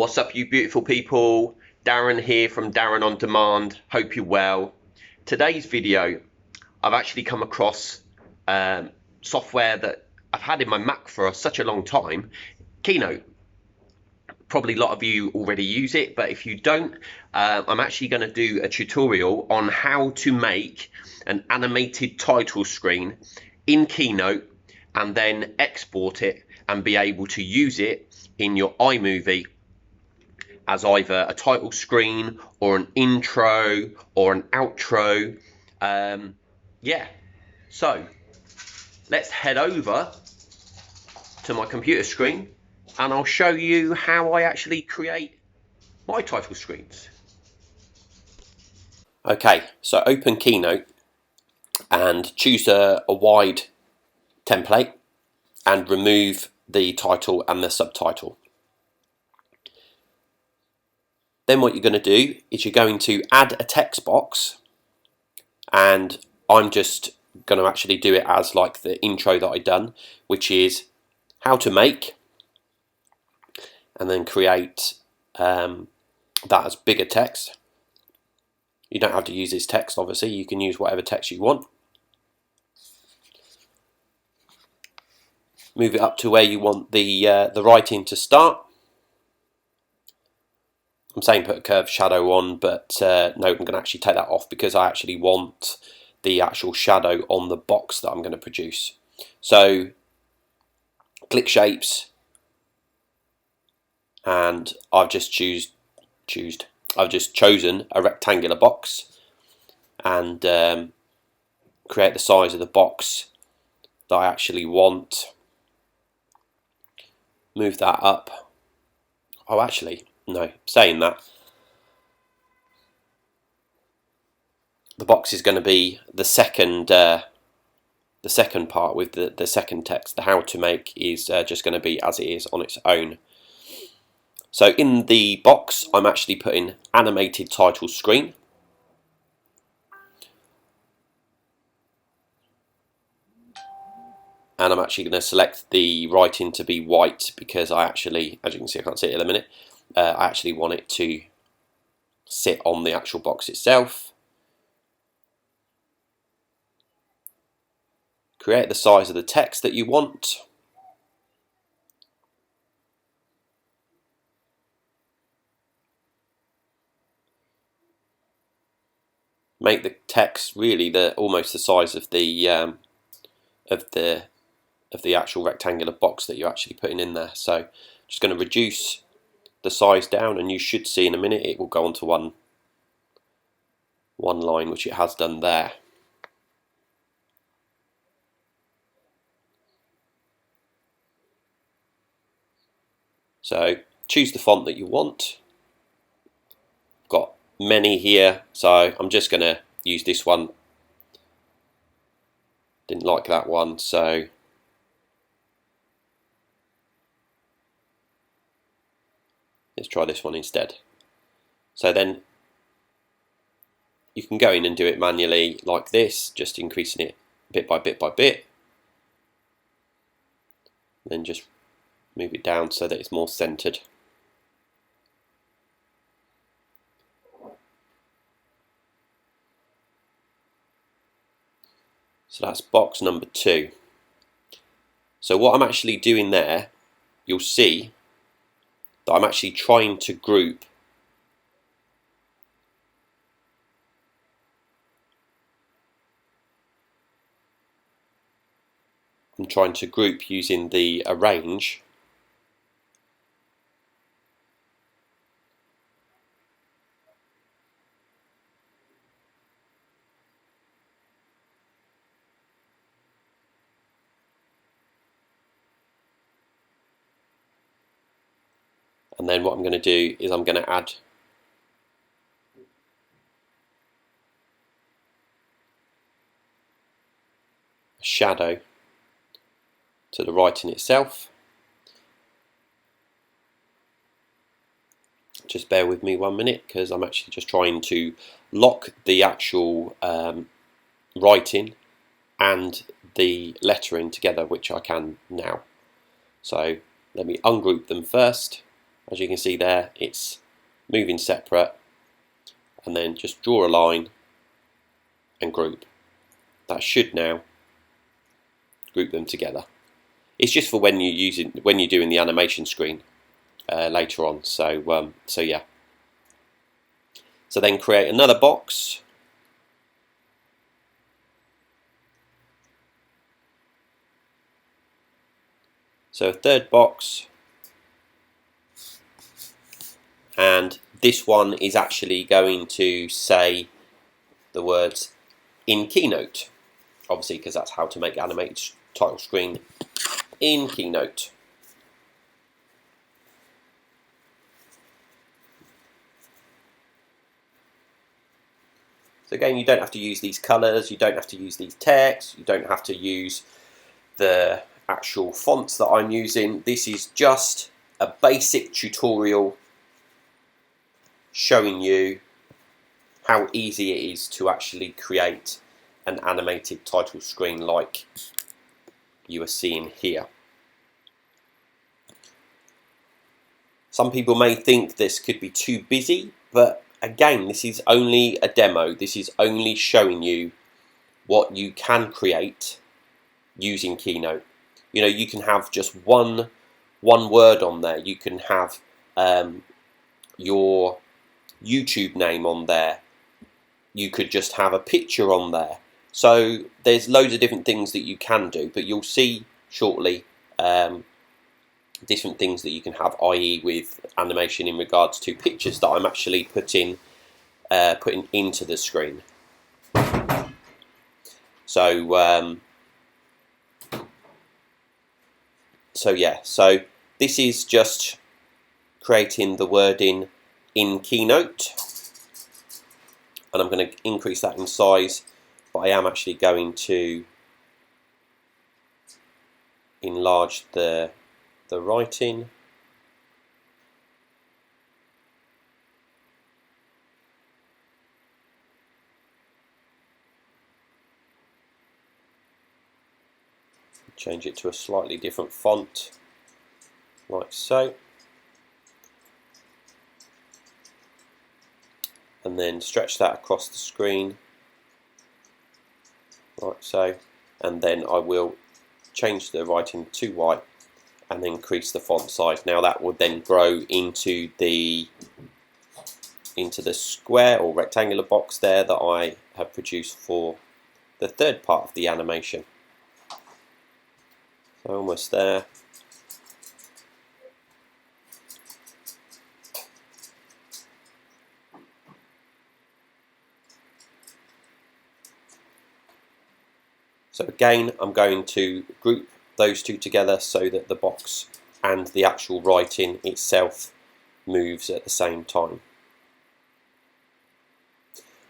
What's up, you beautiful people? Darren here from Darren On Demand. Hope you're well. Today's video, I've actually come across software that I've had in my Mac for such a long time, Keynote. Probably a lot of you already use it, but if you don't, I'm actually going to do a tutorial on how to make an animated title screen in Keynote and then export it and be able to use it in your iMovie as either a title screen or an intro or an outro. Yeah, so let's head over to my computer screen and I'll show you how I actually create my title screens. Okay, so open Keynote and choose a wide template and remove the title and the subtitle. Then what you're going to do is you're going to add a text box, and I'm just going to actually do it as like the intro that I done, which is how to make, and then create that as bigger text. You don't have to use this text, obviously, you can use whatever text you want. Move it up to where you want the writing to start. I'm saying put a curved shadow on, but no, I'm going to actually take that off because I actually want the actual shadow on the box that I'm going to produce. So click shapes, and I've just chosen a rectangular box, and create the size of the box that I actually want. Move that up. Oh, actually, no, saying that, the box is going to be the second part with the second text. The how to make is just going to be as it is on its own. So in the box, I'm actually putting animated title screen. And I'm actually going to select the writing to be white because I actually, as you can see, I can't see it in a minute, I actually want it to sit on the actual box itself. Create the size of the text that you want. Make the text really almost the size of the actual rectangular box that you're actually putting in there. So just going to reduce the size down, and you should see in a minute it will go onto one line, which it has done there. So choose the font that you want. Got many here, so I'm just going to use this one. Didn't like that one, so let's try this one instead. So then you can go in and do it manually like this, just increasing it bit by bit by bit. Then just move it down so that it's more centered. So that's box number 2. So what I'm actually doing there, you'll see that I'm actually trying to group using the arrange. And then what I'm going to do is I'm going to add a shadow to the writing itself. Just bear with me 1 minute because I'm actually just trying to lock the actual writing and the lettering together, which I can now. So let me ungroup them first, As you can see there, it's moving separate, and then just draw a line and group. That should now group them together. It's just for when you're doing the animation screen later on. So yeah. So then create another box. So a third box, and this one is actually going to say the words in Keynote, obviously because that's how to make animated title screen in Keynote. So again, you don't have to use these colours, you don't have to use these texts, you don't have to use the actual fonts that I'm using. This is just a basic tutorial showing you how easy it is to actually create an animated title screen like you are seeing here. Some people may think this could be too busy, but again, this is only a demo. This is only showing you what you can create using Keynote. You know, you can have just one word on there. You can have your YouTube name on there. You could just have a picture on there. So there's loads of different things that you can do, but you'll see shortly different things that you can have, i.e. with animation in regards to pictures that I'm actually putting into the screen. So yeah, so this is just creating the wording in Keynote, and I'm going to increase that in size, but I am actually going to enlarge the writing. Change it to a slightly different font, like so. And then stretch that across the screen, like so. And then I will change the writing to white and then increase the font size. Now that will then grow into the square or rectangular box there that I have produced for the third part of the animation. So almost there. So again, I'm going to group those two together so that the box and the actual writing itself moves at the same time.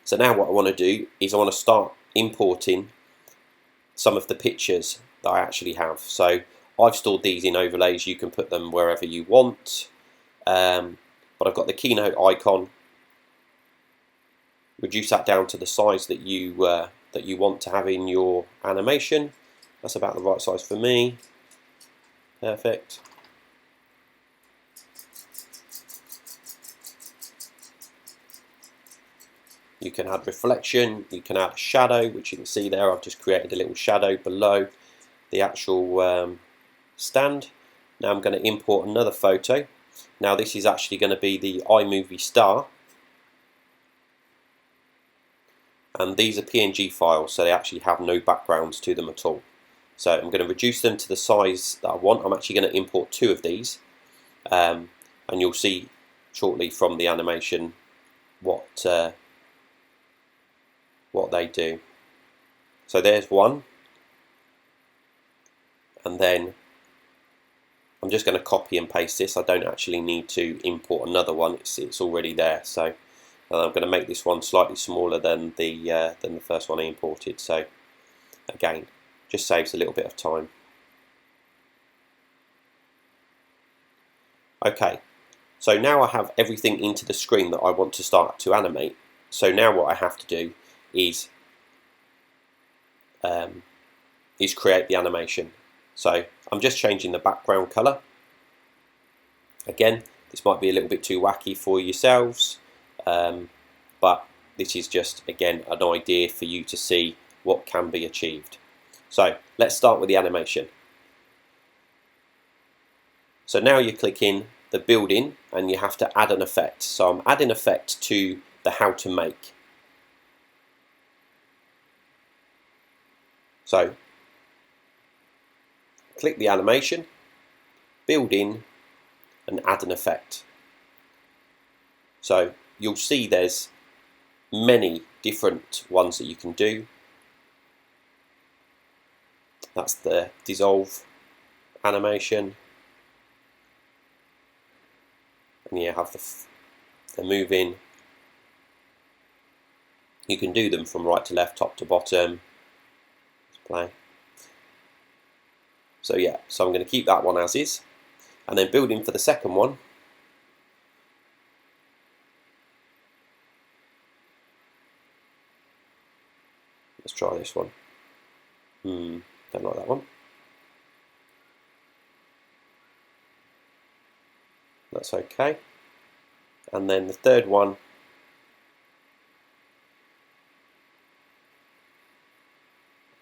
So now what I want to do is I want to start importing some of the pictures that I actually have. So I've stored these in overlays. You can put them wherever you want, but I've got the Keynote icon. Reduce that down to the size that you want to have in your animation. That's about the right size for me. Perfect. You can add reflection, you can add shadow, which you can see there. I've just created a little shadow below the actual stand. Now I'm going to import another photo. Now this is actually going to be the iMovie star. And these are PNG files, so they actually have no backgrounds to them at all. So I'm going to reduce them to the size that I want. I'm actually going to import two of these, and you'll see shortly from the animation what they do. So there's one, and then I'm just going to copy and paste this. I don't actually need to import another one. It's already there. So I'm going to make this one slightly smaller than the first one I imported. So again, just saves a little bit of time. Okay, so now I have everything into the screen that I want to start to animate. So now what I have to do is create the animation. So I'm just changing the background color. Again, This might be a little bit too wacky for yourselves, but this is just, again, an idea for you to see what can be achieved. So let's start with the animation. So now you click in the build-in and you have to add an effect. So I'm adding effect to the how to make. So click the animation, build in, and add an effect. So you'll see there's many different ones that you can do. That's the dissolve animation, and you have the move in. You can do them from right to left, top to bottom. Let's play. So yeah, so I'm going to keep that one as is, and then build in for the second one. Let's try this one. Don't like that one. That's okay. And then the third one,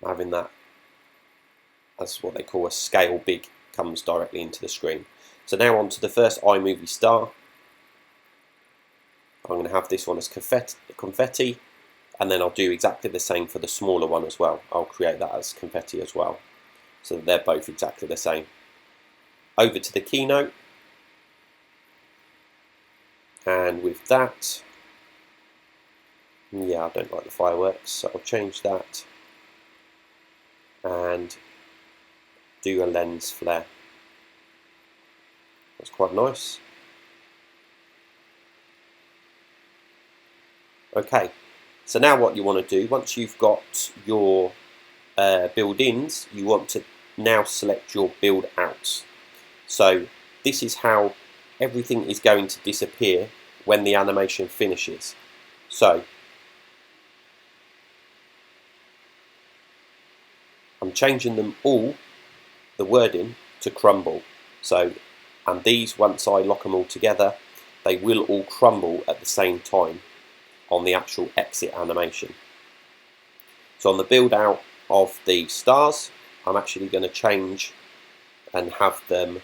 having that as what they call a scale big, comes directly into the screen. So now on to the first iMovie star. I'm going to have this one as confetti, and then I'll do exactly the same for the smaller one as well. I'll create that as confetti as well, so that they're both exactly the same. Over to the Keynote, and with that, yeah, I don't like the fireworks, so I'll change that and do a lens flare. That's quite nice. Okay, so now what you want to do, once you've got your build-ins, you want to now select your build-outs. So this is how everything is going to disappear when the animation finishes. So I'm changing them all, the wording, to crumble. So, and these, once I lock them all together, they will all crumble at the same time on the actual exit animation. So on the build out of the stars, I'm actually going to change and have them,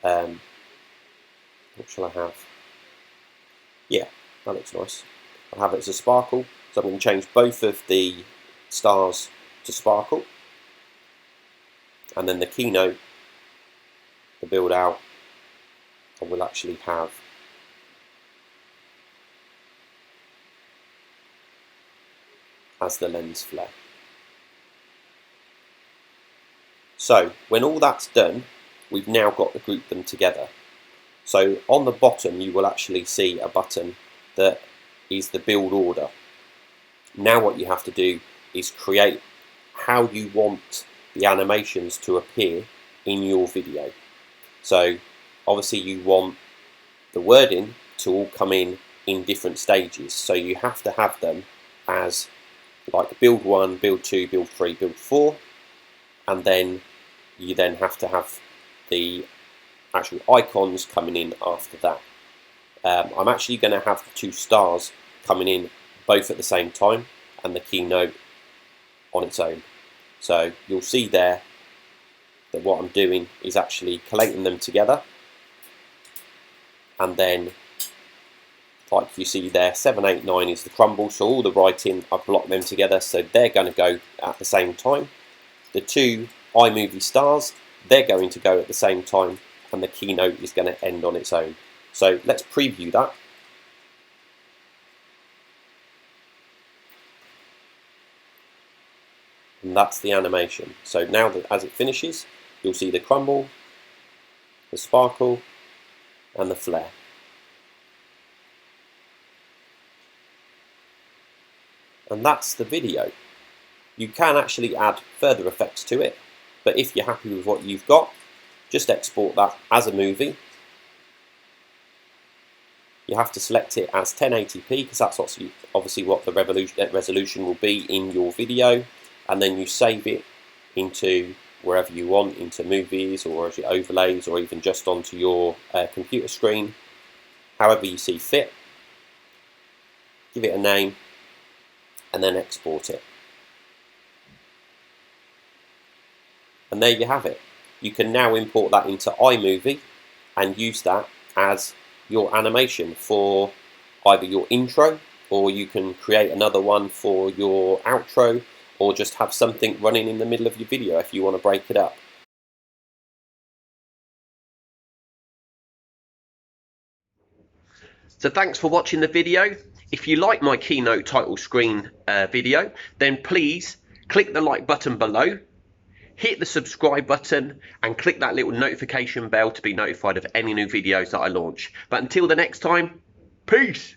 what shall I have? Yeah, that looks nice. I'll have it as a sparkle, so I'm going to change both of the stars to sparkle, and then the Keynote, the build out, I will actually have as the lens flare. So when all that's done, we've now got to group them together. So on the bottom you will actually see a button that is the build order. Now what you have to do is create how you want the animations to appear in your video. So obviously you want the wording to all come in different stages, so you have to have them as like build 1, build 2, build 3, build 4, and then you then have to have the actual icons coming in after that. I'm actually going to have the 2 stars coming in both at the same time, and the Keynote on its own. So you'll see there that what I'm doing is actually collating them together, and then like you see there, 7, 8, 9 is the crumble, so all the writing, I've blocked them together, so they're going to go at the same time. The 2 iMovie stars, they're going to go at the same time, and the Keynote is going to end on its own. So let's preview that. And that's the animation. So now that as it finishes, you'll see the crumble, the sparkle, and the flare. And that's the video. You can actually add further effects to it, but if you're happy with what you've got, just export that as a movie. You have to select it as 1080p because that's obviously what the resolution will be in your video, and then you save it into wherever you want, into movies or as your overlays, or even just onto your computer screen, however you see fit. Give it a name and then export it. And there you have it. You can now import that into iMovie and use that as your animation for either your intro, or you can create another one for your outro, or just have something running in the middle of your video if you want to break it up. So thanks for watching the video. If you like my keynote title screen video, then please click the like button below, hit the subscribe button, and click that little notification bell to be notified of any new videos that I launch. But until the next time, peace!